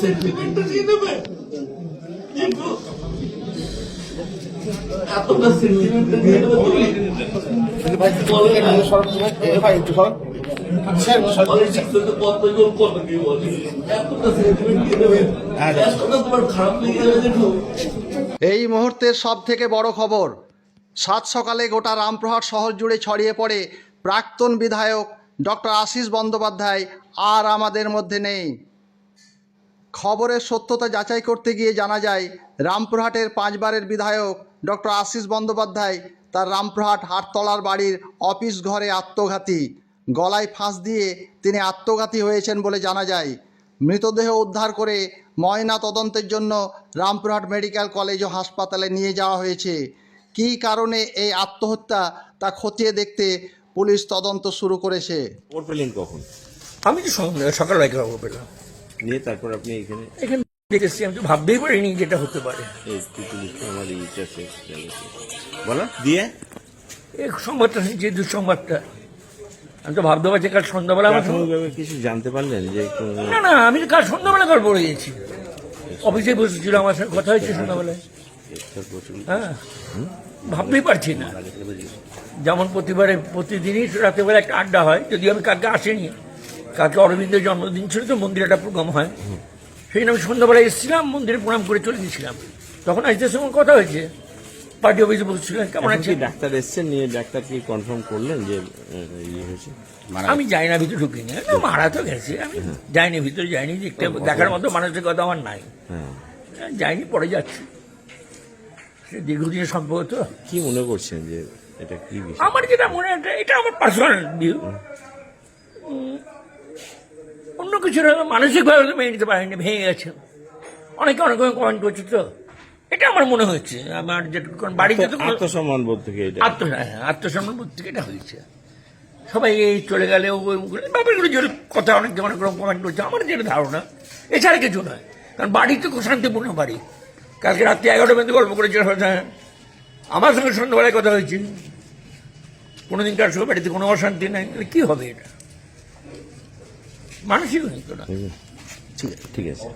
সেন্টিমেন্টটা নিয়ে নেবে, এতটা সেন্টিমেন্টটা নিয়ে নেবে এই মুহূর্তের সব থেকে বড় খবর, সাত সকালে গোটা রামপুরহাট শহর জুড়ে ছড়িয়ে পড়ে প্রাক্তন বিধায়ক ডক্টর আশিস বন্দ্যোপাধ্যায় আর আমাদের মধ্যে নেই। খবরের সত্যতা যাচাই করতে গিয়ে জানা যায়, রামপুরহাটের 5 বারের বিধায়ক ডক্টর আশিস বন্দ্যোপাধ্যায় তার রামপুরহাট হাটতলার বাড়ির অফিস ঘরে আত্মঘাতী। গলায় ফাঁস দিয়ে তিনি আত্মঘাতী হয়েছেন বলে জানা যায়। মৃতদেহ উদ্ধার করে ময়না তদন্তের জন্য রামপুরহাট মেডিকেল কলেজ ও হাসপাতালে নিয়ে যাওয়া হয়েছে। কী কারণে এই আত্মহত্যা তা খতিয়ে দেখতে পুলিশ তদন্ত শুরু করেছে। খবর পেলেন কখন? আমি তো সকালবেলা খবর পেলাম, নিয়ে তারপর আপনি এখানে দেখেছি। আমি তো ভাবতেই পারিনি যেটা হতে পারে। আমার ইচ্ছা শেষ বলো দিয়ে এই সংবাদটা যে দুঃসংবাদটা, আমি তো ভাবতে পারছি কাল সন্ধ্যাবেলা আমার কিছু জানতে পারলেন যে না আমি তো কাল সন্ধ্যাবেলা গল্প পড়ে গেছি। অফিসে বসেছিল, আমার সঙ্গে কথা হয়েছে সন্ধ্যাবেলায়। হ্যাঁ, ভাবতেই পারছি না। যেমন প্রতিদিনই রাতেবেলা একটা আড্ডা হয়, যদিও আমি কালকে আসেনি, কালকে অরবিন্দের জন্মদিন ছিল তো মন্দিরে একটা প্রোগ্রাম হয়, সেই জন্য আমি সন্ধ্যাবেলায় এসেছিলাম, মন্দিরে প্রণাম করে চলে গেছিলাম। তখন আসতে সময় কথা হয়েছে, পার্টি অফিসে বসেছিলেন। কেমন আছে? ডাক্তার এসছেন, নিয়ে ডাক্তার কি কনফার্ম করলেন যে ইয়ে হয়েছে? আমি যাই না, ভিতরে ঢুকিনি। মারা তো গেছে, আমি যাইনি, ভিতরে যাইনি, দেখতে দেখার মতো মানসিকতা আমার নাই। যাইনি, পরে যাচ্ছি। দীর্ঘদিনের সম্পর্ক তো। কি মনে করছেন যে এটা কি বিষয়? আমার যেটা মনে হয়, এটা আমার পার্সোনাল ভিউ। অন্য কিছু মানসিকভাবে মেনে নিতে পারেনি, ভেঙে গেছে। অনেকে অনেক কমেন্ট করছে, তো এটা আমার মনে হচ্ছে। আমার যেটুকু বাড়িতে তো আত্মসম্মান বোধ থেকে আত্মসম্মান বোধ থেকে এটা হয়েছে। সবাই এই চলে গেলে ব্যাপারগুলো যে কথা অনেক অনেক রকম কমেন্ট করছে, আমার যেটা ধারণা এছাড়া কিছু নয়। কারণ বাড়ি তো খুব শান্তিপূর্ণ বাড়ি। কালকে রাত্রি 11টা পর্যন্ত গল্প করেছিল, আমার সঙ্গে সন্ধ্যাবেলায় কথা হয়েছে। কোনোদিন কার সঙ্গে বাড়িতে কোনো অশান্তি নাই, কি হবে এটা? মানসিক হয়তো না। ঠিক আছে।